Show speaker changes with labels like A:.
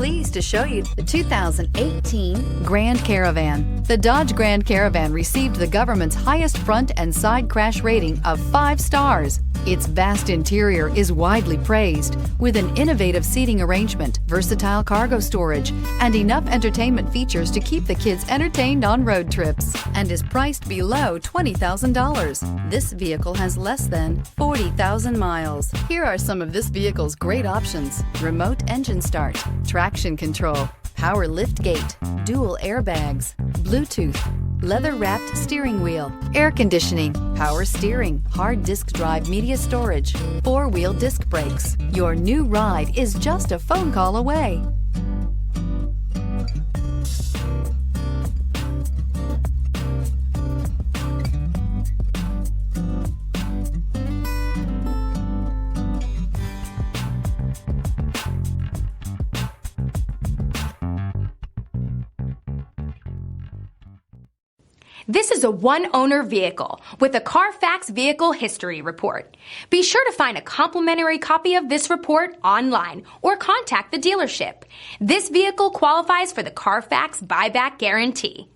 A: Pleased to show you the 2018 Grand Caravan. The Dodge Grand Caravan received the government's highest front and side crash rating of 5 stars. Its vast interior is widely praised, with an innovative seating arrangement, versatile cargo storage, and enough entertainment features to keep the kids entertained on road trips, and is priced below $20,000. This vehicle has less than 40,000 miles. Here are some of this vehicle's great options: remote engine start, traction control, power liftgate, dual airbags, Bluetooth, leather-wrapped steering wheel, air conditioning, power steering, hard disk drive media storage, 4-wheel disc brakes. Your new ride is just a phone call away.
B: This is a one-owner vehicle with a Carfax Vehicle History Report. Be sure to find a complimentary copy of this report online or contact the dealership. This vehicle qualifies for the Carfax Buyback Guarantee.